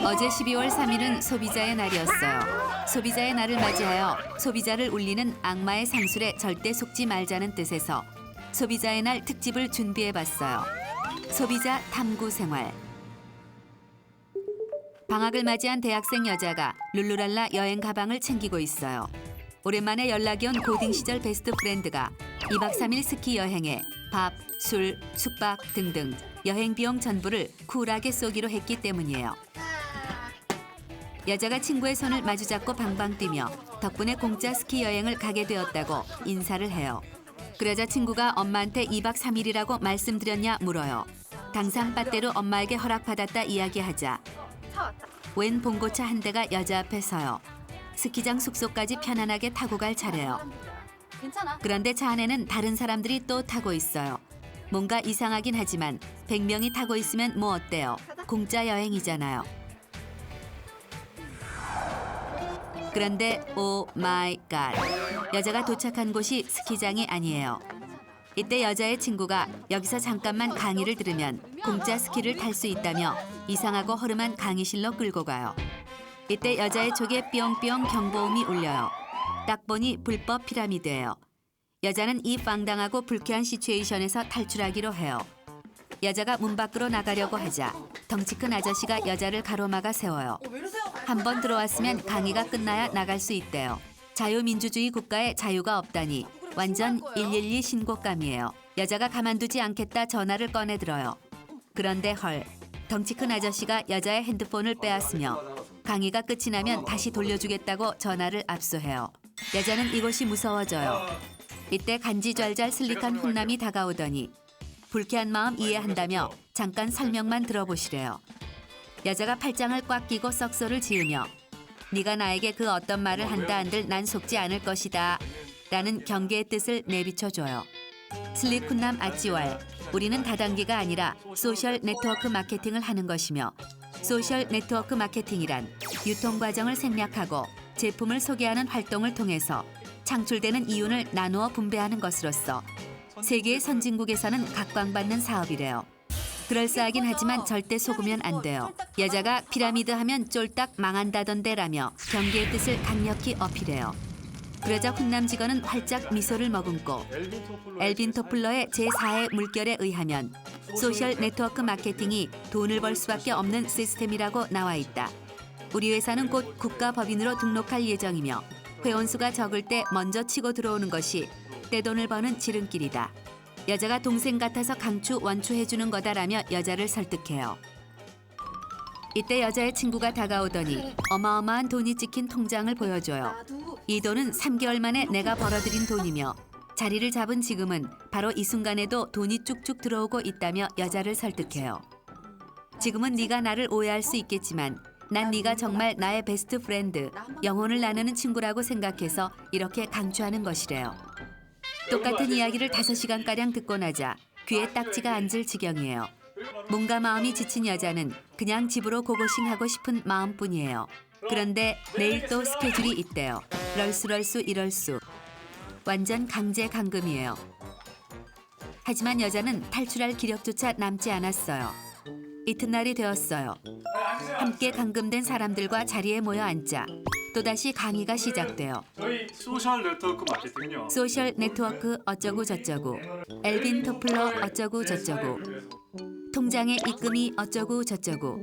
어제 12월 3일은 소비자의 날이었어요. 소비자의 날을 맞이하여 소비자를 울리는 악마의 상술에 절대 속지 말자는 뜻에서 소비자의 날 특집을 준비해봤어요. 소비자 탐구 생활. 방학을 맞이한 대학생 여자가 룰루랄라 여행 가방을 챙기고 있어요. 오랜만에 연락이 온 고딩 시절 베스트 프렌드가 2박 3일 스키 여행에 밥, 술, 숙박 등등 여행 비용 전부를 쿨하게 쏘기로 했기 때문이에요. 여자가 친구의 손을 마주잡고 방방 뛰며 덕분에 공짜 스키 여행을 가게 되었다고 인사를 해요. 그러자 친구가 엄마한테 2박 3일이라고 말씀드렸냐 물어요. 당상 빠떼로 엄마에게 허락받았다 이야기하자 웬 봉고차 한 대가 여자 앞에 서요. 스키장 숙소까지 편안하게 타고 갈 차례요. 그런데 차 안에는 다른 사람들이 또 타고 있어요. 뭔가 이상하긴 하지만 100명이 타고 있으면 뭐 어때요? 공짜 여행이잖아요. 그런데 오 마이 갓. 여자가 도착한 곳이 스키장이 아니에요. 이때 여자의 친구가 여기서 잠깐만 강의를 들으면 공짜 스키를 탈 수 있다며 이상하고 허름한 강의실로 끌고 가요. 이때 여자의 촉에 뿅뿅 경보음이 울려요. 딱 보니 불법 피라미드예요. 여자는 이 황당하고 불쾌한 시츄에이션에서 탈출하기로 해요. 여자가 문 밖으로 나가려고 하자 덩치 큰 아저씨가 여자를 가로막아 세워요. 한 번 들어왔으면 강의가 끝나야 나갈 수 있대요. 자유민주주의 국가에 자유가 없다니 완전 112 신고감이에요. 여자가 가만두지 않겠다 전화를 꺼내 들어요. 그런데 헐, 덩치 큰 아저씨가 여자의 핸드폰을 빼앗으며 강의가 끝이 나면 다시 돌려주겠다고 전화를 압수해요. 여자는 이곳이 무서워져요. 이때 간지잘잘 슬릭한 훈남이 다가오더니 불쾌한 마음 이해한다며 잠깐 설명만 들어보시래요. 여자가 팔짱을 꽉 끼고 썩소를 지으며 네가 나에게 그 어떤 말을 한다 한들 난 속지 않을 것이다 라는 경계의 뜻을 내비쳐줘요. 슬릭 훈남 아찌왈, 우리는 다단계가 아니라 소셜 네트워크 마케팅을 하는 것이며 소셜 네트워크 마케팅이란 유통 과정을 생략하고 제품을 소개하는 활동을 통해서 창출되는 이윤을 나누어 분배하는 것으로서 세계의 선진국에서는 각광받는 사업이래요. 그럴싸하긴 하지만 절대 속으면 안 돼요. 여자가 피라미드 하면 쫄딱 망한다던데라며 경계의 뜻을 강력히 어필해요. 그러자 훈남 직원은 활짝 미소를 머금고 엘빈 토플러의 제4의 물결에 의하면 소셜 네트워크 마케팅이 돈을 벌 수밖에 없는 시스템이라고 나와 있다. 우리 회사는 곧 국가법인으로 등록할 예정이며 회원수가 적을 때 먼저 치고 들어오는 것이 떼돈을 버는 지름길이다. 여자가 동생 같아서 강추 원추해주는 거다라며 여자를 설득해요. 이때 여자의 친구가 다가오더니 어마어마한 돈이 찍힌 통장을 보여줘요. 이 돈은 3개월 만에 내가 벌어들인 돈이며 자리를 잡은 지금은 바로 이 순간에도 돈이 쭉쭉 들어오고 있다며 여자를 설득해요. 지금은 네가 나를 오해할 수 있겠지만 난 네가 정말 나의 베스트 프렌드, 영혼을 나누는 친구라고 생각해서 이렇게 강추하는 것이래요. 똑같은 이야기를 5시간가량 듣고 나자 귀에 딱지가 앉을 지경이에요. 몸과 마음이 지친 여자는 그냥 집으로 고고싱하고 싶은 마음뿐이에요. 그런데 내일 또 스케줄이 있대요. 럴수럴수 이럴수. 완전 강제감금이에요. 하지만 여자는 탈출할 기력조차 남지 않았어요. 이튿날이 되었어요. 함께 감금된 사람들과 자리에 모여 앉자 또다시 강의가 시작돼요. 저희 소셜 네트워크 마케팅요. 소셜 네트워크 어쩌고 저쩌고, 엘빈 토플러 어쩌고 저쩌고, 통장의 입금이 어쩌고 저쩌고.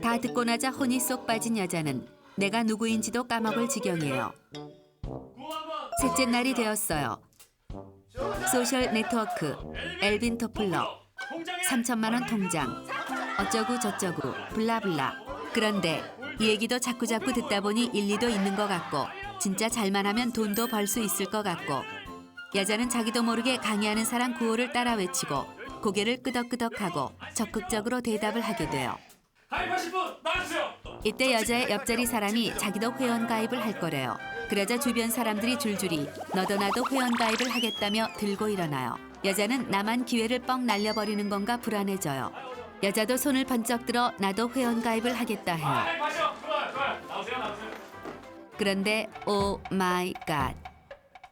다 듣고 나자 혼이 쏙 빠진 여자는 내가 누구인지도 까먹을 지경이에요. 셋째 날이 되었어요. 소셜 네트워크, 엘빈 토플러, 3천만 원 통장, 어쩌고 저쩌고, 블라블라. 그런데 이 얘기도 자꾸자꾸 듣다 보니 일리도 있는 것 같고 진짜 잘만 하면 돈도 벌 수 있을 것 같고 여자는 자기도 모르게 강의하는 사람 구호를 따라 외치고 고개를 끄덕끄덕하고 적극적으로 대답을 하게 돼요. 가입하실 분 나와주세요. 이때 여자의 옆자리 사람이 자기도 회원 가입을 할 거래요. 그러자 주변 사람들이 줄줄이 너도 나도 회원 가입을 하겠다며 들고 일어나요. 여자는 나만 기회를 뻥 날려버리는 건가 불안해져요. 여자도 손을 번쩍 들어 나도 회원 가입을 하겠다 해요. 가입하시오. 좋아요. 나오세요. 그런데 오 마이 갓.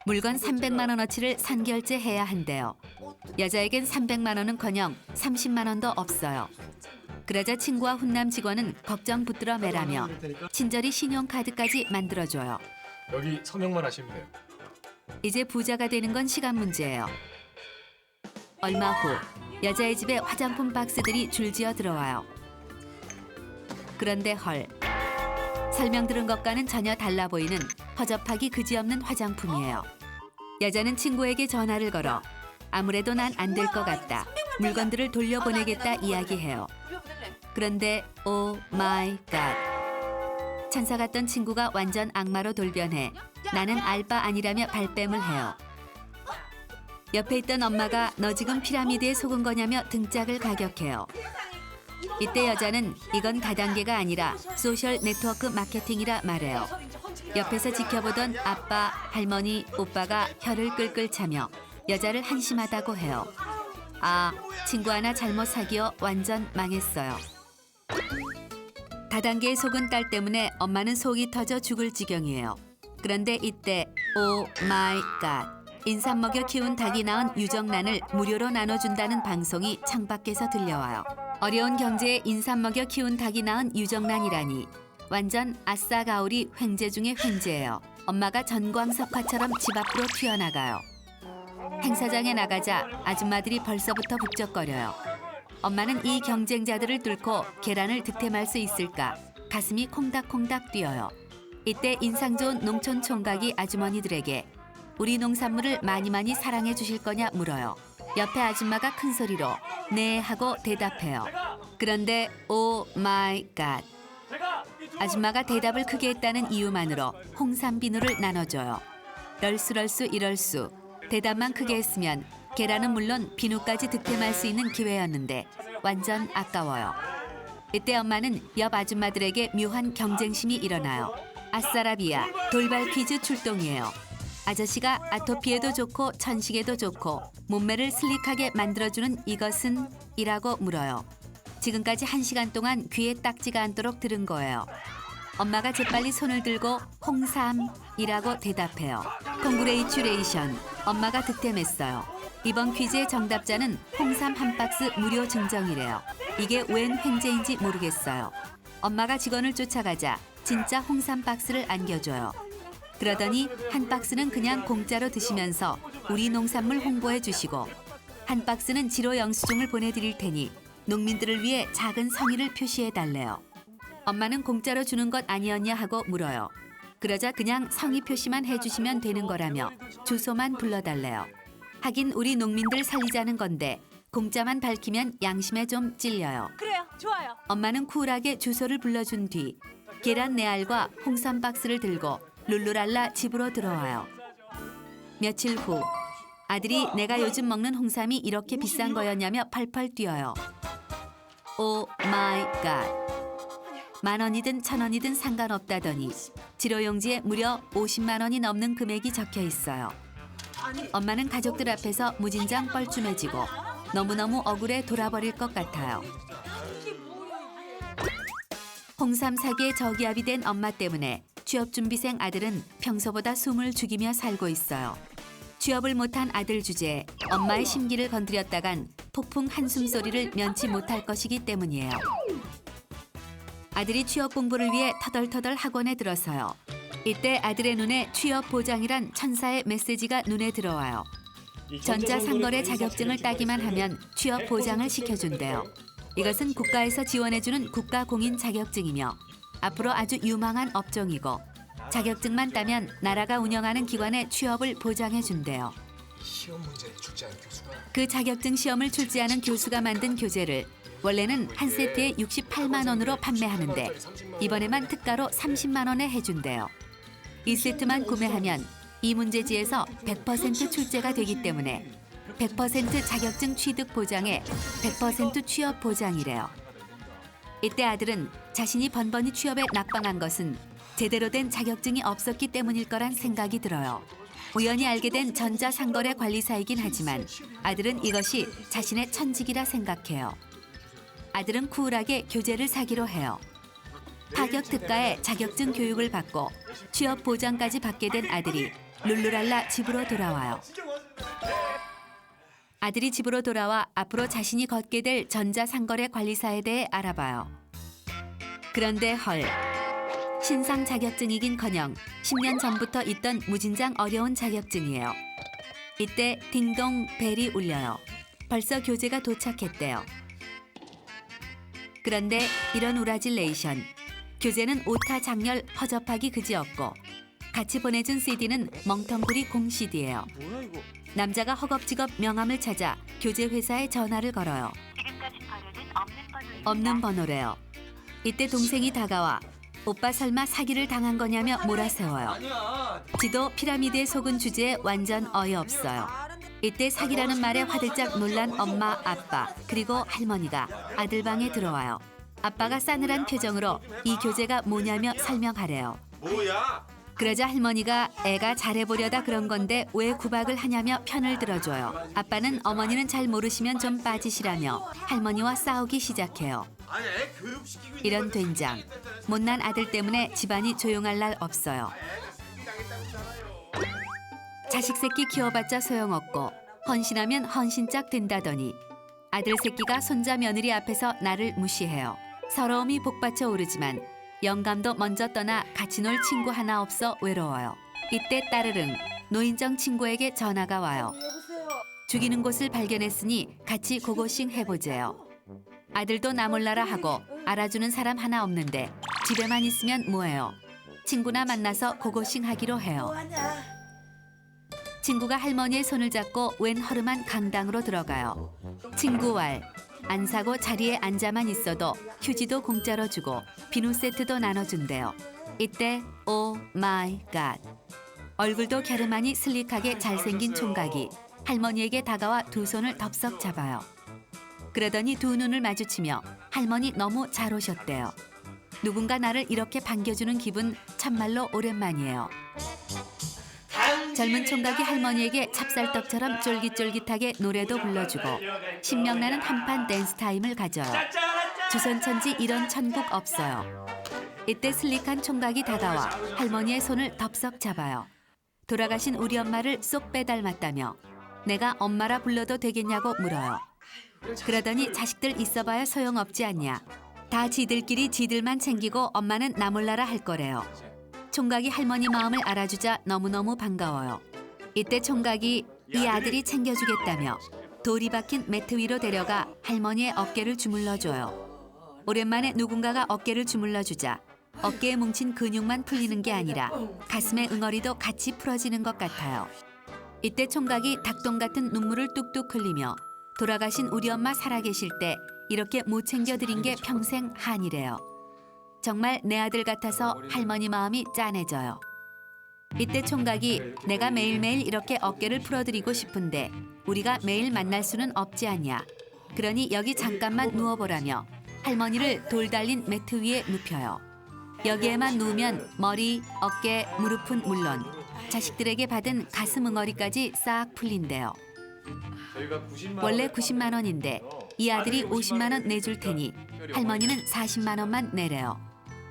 물건 300만 원어치를 선결제해야 한대요. 여자에겐 300만 원은커녕 30만 원도 없어요. 그러자 친구와 훈남 직원은 걱정 붙들어 매라며 친절히 신용카드까지 만들어줘요. 여기 서명만 하시면 돼요. 이제 부자가 되는 건 시간 문제예요. 얼마 후 여자의 집에 화장품 박스들이 줄지어 들어와요. 그런데 헐, 설명 들은 것과는 전혀 달라 보이는 허접하기 그지없는 화장품이에요. 여자는 친구에게 전화를 걸어 아무래도 난 안 될 것 같다. 물건들을 돌려보내겠다 이야기해요. 그런데 오 마이 갓. 천사 같던 친구가 완전 악마로 돌변해 나는 알바 아니라며 발뺌을 해요. 옆에 있던 엄마가 너 지금 피라미드에 속은 거냐며 등짝을 가격해요. 이때 여자는 이건 다단계가 아니라 소셜 네트워크 마케팅이라 말해요. 옆에서 지켜보던 아빠, 할머니, 오빠가 혀를 끌끌 차며 여자를 한심하다고 해요. 아, 친구 하나 잘못 사귀어 완전 망했어요. 다단계에 속은 딸 때문에 엄마는 속이 터져 죽을 지경이에요. 그런데 이때 오 마이 갓. 인삼 먹여 키운 닭이 낳은 유정란을 무료로 나눠준다는 방송이 창밖에서 들려와요. 어려운 경제에 인삼 먹여 키운 닭이 낳은 유정란이라니 완전 아싸 가오리 횡재 중의 횡재예요. 엄마가 전광석화처럼 집 앞으로 튀어나가요. 행사장에 나가자 아줌마들이 벌써부터 북적거려요. 엄마는 이 경쟁자들을 뚫고 계란을 득템할 수 있을까 가슴이 콩닥콩닥 뛰어요. 이때 인상 좋은 농촌 총각이 아주머니들에게 우리 농산물을 많이 사랑해 주실 거냐 물어요. 옆에 아줌마가 큰 소리로 네 하고 대답해요. 그런데 오 마이 갓. 아줌마가 대답을 크게 했다는 이유만으로 홍삼 비누를 나눠줘요. 럴수럴수 이럴수. 대답만 크게 했으면 계란은 물론 비누까지 득템할 수 있는 기회였는데 완전 아까워요. 이때 엄마는 옆 아줌마들에게 묘한 경쟁심이 일어나요. 아싸라비아 돌발 퀴즈 출동이에요. 아저씨가 아토피에도 좋고 천식에도 좋고 몸매를 슬릭하게 만들어주는 이것은? 이라고 물어요. 지금까지 1시간 동안 귀에 딱지가 않도록 들은 거예요. 엄마가 재빨리 손을 들고 홍삼이라고 대답해요. 콩그레이츄레이션. 엄마가 득템했어요. 이번 퀴즈의 정답자는 홍삼 한 박스 무료 증정이래요. 이게 웬 횡재인지 모르겠어요. 엄마가 직원을 쫓아가자 진짜 홍삼 박스를 안겨줘요. 그러더니 한 박스는 그냥 공짜로 드시면서 우리 농산물 홍보해 주시고 한 박스는 지로 영수증을 보내드릴 테니 농민들을 위해 작은 성의를 표시해 달래요. 엄마는 공짜로 주는 것 아니었냐 하고 물어요. 그러자 그냥 성의 표시만 해주시면 되는 거라며 주소만 불러달래요. 하긴 우리 농민들 살리자는 건데 공짜만 밝히면 양심에 좀 찔려요. 그래요, 좋아요. 엄마는 쿨하게 주소를 불러준 뒤 계란 4알과 홍삼 박스를 들고 룰루랄라 집으로 들어와요. 며칠 후 아들이 내가 요즘 먹는 홍삼이 이렇게 비싼 거였냐며 펄펄 뛰어요. 오 마이 갓. 10,000원이든 1,000원이든 상관없다더니 지로용지에 무려 50만 원이 넘는 금액이 적혀 있어요. 엄마는 가족들 앞에서 무진장 뻘쭘해지고 너무너무 억울해 돌아버릴 것 같아요. 홍삼 사기에 저기압이 된 엄마 때문에 취업준비생 아들은 평소보다 숨을 죽이며 살고 있어요. 취업을 못한 아들 주제에 엄마의 심기를 건드렸다간 폭풍 한숨 소리를 면치 못할 것이기 때문이에요. 아들이 취업 공부를 위해 터덜터덜 학원에 들어서요. 이때 아들의 눈에 취업 보장이란 천사의 메시지가 눈에 들어와요. 전자상거래 자격증을 따기만 하면 취업 보장을 시켜준대요. 이것은 국가에서 지원해주는 국가공인 자격증이며 앞으로 아주 유망한 업종이고 자격증만 따면 나라가 운영하는 기관에 취업을 보장해준대요. 시험 문제 출제한 교수가 그 자격증 시험을 출제하는 교수가 만든 교재를 원래는 한 세트에 68만 원으로 판매하는데 이번에만 특가로 30만 원에 해준대요. 이 세트만 구매하면 이 문제지에서 100% 출제가 되기 때문에 100% 자격증 취득 보장에 100% 취업 보장이래요. 이때 아들은 자신이 번번이 취업에 낙방한 것은 제대로 된 자격증이 없었기 때문일 거란 생각이 들어요. 우연히 알게 된 전자상거래 관리사이긴 하지만 아들은 이것이 자신의 천직이라 생각해요. 아들은 쿨하게 교재를 사기로 해요. 파격 특가에 자격증 교육을 받고 취업 보장까지 받게 된 아들이 룰루랄라 집으로 돌아와요. 아들이 집으로 돌아와 앞으로 자신이 걷게 될 전자상거래 관리사에 대해 알아봐요. 그런데 헐. 신상 자격증이긴커녕 10년 전부터 있던 무진장 어려운 자격증이에요. 이때 딩동 벨이 울려요. 벌써 교재가 도착했대요. 그런데 이런 우라질레이션. 교재는 오타 장렬 허접하기 그지없고 같이 보내준 CD는 멍텅구리 공 CD예요. 뭐야 이거? 남자가 허겁지겁 명함을 찾아 교재 회사에 전화를 걸어요. 지금까지 번호는 없는 번호입니다. 없는 번호래요. 이때 동생이 다가와 오빠 설마 사기를 당한 거냐며 몰아세워요. 아니야. 지도 피라미드에 속은 주제에 완전 어이없어요. 이때 사기라는 말에 화들짝 놀란 엄마, 아빠, 그리고 할머니가 아들 방에 들어와요. 아빠가 싸늘한 표정으로 이 교재가 뭐냐며 설명하래요. 뭐야? 그러자 할머니가 애가 잘해보려다 그런 건데 왜 구박을 하냐며 편을 들어줘요. 아빠는 어머니는 잘 모르시면 좀 빠지시라며 할머니와 싸우기 시작해요. 아니 애 교육시키고 있는 이런 건데 된장. 사기 당했다는 못난 아들 때문에 집안이 조용할 날 없어요. 애가 사기 당했다고 했잖아요. 자식 새끼 키워봤자 소용없고 헌신하면 헌신짝 된다더니 아들 새끼가 손자 며느리 앞에서 나를 무시해요. 서러움이 복받쳐 오르지만 영감도 먼저 떠나 같이 놀 친구 하나 없어 외로워요. 이때 따르릉 노인정 친구에게 전화가 와요. 죽이는 곳을 발견했으니 같이 고고싱 해보재요. 아들도 나 몰라라 하고 알아주는 사람 하나 없는데 집에만 있으면 뭐해요. 친구나 만나서 고고싱 하기로 해요. 친구가 할머니의 손을 잡고 웬 허름한 강당으로 들어가요. 친구 왈. 안 사고 자리에 앉아만 있어도 휴지도 공짜로 주고 비누 세트도 나눠준대요. 이때 오 마이 갓. 얼굴도 갸름하니 슬릭하게 잘생긴 총각이 할머니에게 다가와 두 손을 덥석 잡아요. 그러더니 두 눈을 마주치며 할머니 너무 잘 오셨대요. 누군가 나를 이렇게 반겨주는 기분 참말로 오랜만이에요. 젊은 총각이 할머니에게 찹쌀떡처럼 쫄깃쫄깃하게 노래도 불러주고 신명나는 한판 댄스 타임을 가져요. 주선천지 이런 천국 없어요. 이때 슬릭한 총각이 다가와 할머니의 손을 덥석 잡아요. 돌아가신 우리 엄마를 쏙 빼닮았다며 내가 엄마라 불러도 되겠냐고 물어요. 그러더니 자식들 있어봐야 소용없지 않냐. 다 지들끼리 지들만 챙기고 엄마는 나 몰라라 할 거래요. 총각이 할머니 마음을 알아주자 너무너무 반가워요. 이때 총각이 이 아들이 챙겨주겠다며 돌이 박힌 매트 위로 데려가 할머니의 어깨를 주물러줘요. 오랜만에 누군가가 어깨를 주물러주자 어깨에 뭉친 근육만 풀리는 게 아니라 가슴의 응어리도 같이 풀어지는 것 같아요. 이때 총각이 닭똥 같은 눈물을 뚝뚝 흘리며 돌아가신 우리 엄마 살아계실 때 이렇게 못 챙겨드린 게 평생 한이래요. 정말 내 아들 같아서 할머니 마음이 짠해져요. 이때 총각이 내가 매일매일 이렇게 어깨를 풀어드리고 싶은데 우리가 매일 만날 수는 없지 않냐. 그러니 여기 잠깐만 누워보라며 할머니를 돌 달린 매트 위에 눕혀요. 여기에만 누우면 머리, 어깨, 무릎은 물론 자식들에게 받은 가슴 응어리까지 싹 풀린대요. 저희가 90만 원래 90만 원인데 이 아들이 50만 원 내줄 테니 할머니는 40만 원만 내래요.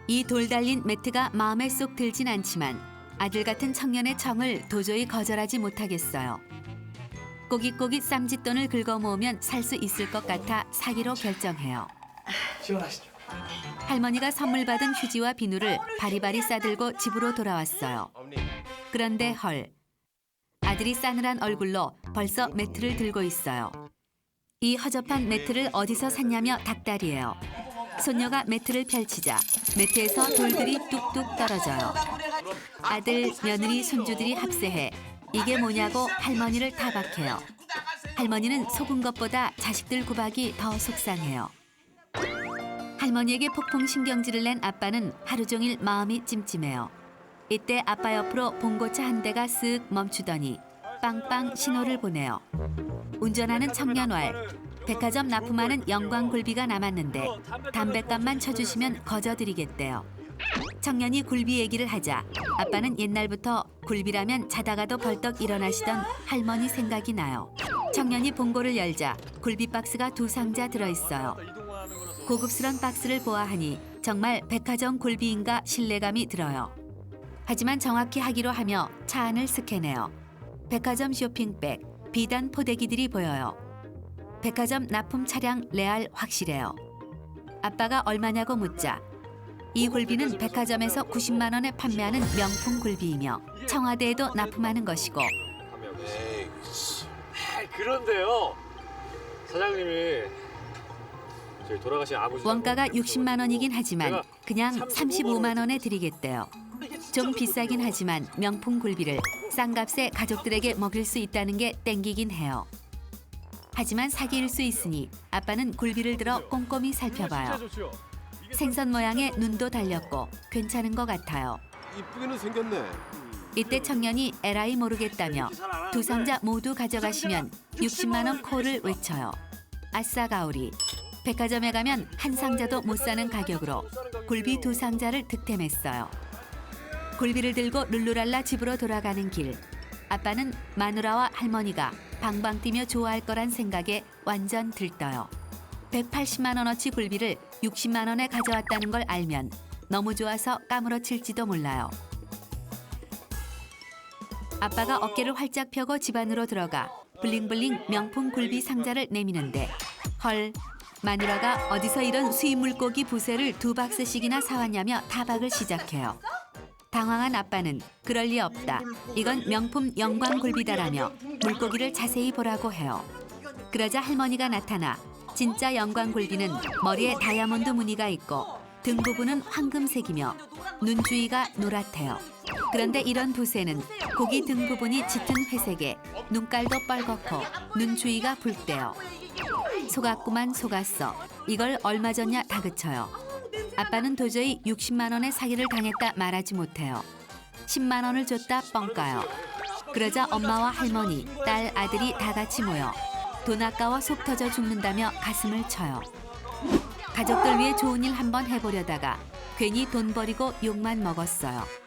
이 돌 달린 매트가 마음에 쏙 들진 않지만 아들 같은 청년의 청을 도저히 거절하지 못하겠어요. 꼬깃꼬깃 쌈짓돈을 긁어 모으면 살 수 있을 것 같아 사기로 결정해요. 시원하시죠? 할머니가 선물 받은 휴지와 비누를 바리바리 싸들고 집으로 돌아왔어요. 어머니. 그런데 헐. 아들이 싸늘한 얼굴로 벌써 매트를 들고 있어요. 이 허접한 매트를 어디서 샀냐며 닭다리예요. 손녀가 매트를 펼치자 매트에서 돌들이 뚝뚝 떨어져요. 아들, 며느리, 손주들이 합세해 이게 뭐냐고 할머니를 타박해요. 할머니는 속은 것보다 자식들 구박이 더 속상해요. 할머니에게 폭풍 신경질을 낸 아빠는 하루 종일 마음이 찜찜해요. 이때 아빠 옆으로 봉고차 한 대가 쓱 멈추더니 빵빵 신호를 보내요. 운전하는 청년왈. 백화점 납품하는 영광굴비가 남았는데 담뱃값만 쳐주시면 거저드리겠대요. 청년이 굴비 얘기를 하자 아빠는 옛날부터 굴비라면 자다가도 벌떡 일어나시던 할머니 생각이 나요. 청년이 봉고를 열자 굴비 박스가 2상자 들어있어요. 고급스런 박스를 보아하니 정말 백화점 굴비인가 신뢰감이 들어요. 하지만 정확히 하기로 하며 차 안을 스캔해요. 백화점 쇼핑백, 비단 포대기들이 보여요. 백화점 납품 차량 레알 확실해요. 아빠가 얼마냐고 묻자 이 굴비는 백화점에서 90만 원에 판매하는 명품 굴비이며 청와대에도 납품하는 것이고 그런데요. 사장님이 저희 돌아가신 아버지 원가가 60만 원이긴 하지만 그냥 35만 원에 드리겠대요. 좀 비싸긴 하지만 명품 굴비를 싼 값에 가족들에게 먹일 수 있다는 게 땡기긴 해요. 하지만 사기일 수 있으니 아빠는 굴비를 들어 꼼꼼히 살펴봐요. 생선 모양의 눈도 달렸고 괜찮은 것 같아요. 이쁘게는 생겼네. 이때 청년이 에라이 모르겠다며 두 상자 모두 가져가시면 60만 원 콜을 외쳐요. 아싸 가오리. 백화점에 가면 한 상자도 못 사는 가격으로 굴비 두 상자를 득템했어요. 굴비를 들고 룰루랄라 집으로 돌아가는 길. 아빠는 마누라와 할머니가 방방 뛰며 좋아할 거란 생각에 완전 들떠요. 180만 원어치 굴비를 60만 원에 가져왔다는 걸 알면 너무 좋아서 까무러칠지도 몰라요. 아빠가 어깨를 활짝 펴고 집 안으로 들어가 블링블링 명품 굴비 상자를 내미는데 헐, 마누라가 어디서 이런 수입 물고기 부세를 2박스씩이나 사왔냐며 타박을 시작해요. 당황한 아빠는 그럴 리 없다. 이건 명품 영광굴비다라며 물고기를 자세히 보라고 해요. 그러자 할머니가 나타나 진짜 영광굴비는 머리에 다이아몬드 무늬가 있고 등 부분은 황금색이며 눈 주위가 노랗대요. 그런데 이런 부세는 고기 등 부분이 짙은 회색에 눈깔도 빨갛고 눈 주위가 붉대요. 속았구만 속았어. 이걸 얼마 줬냐 다그쳐요. 아빠는 도저히 60만 원의 사기를 당했다 말하지 못해요. 10만 원을 줬다 뻥까요. 그러자 엄마와 할머니, 딸, 아들이 다 같이 모여 돈 아까워 속 터져 죽는다며 가슴을 쳐요. 가족들 위해 좋은 일 한번 해보려다가 괜히 돈 버리고 욕만 먹었어요.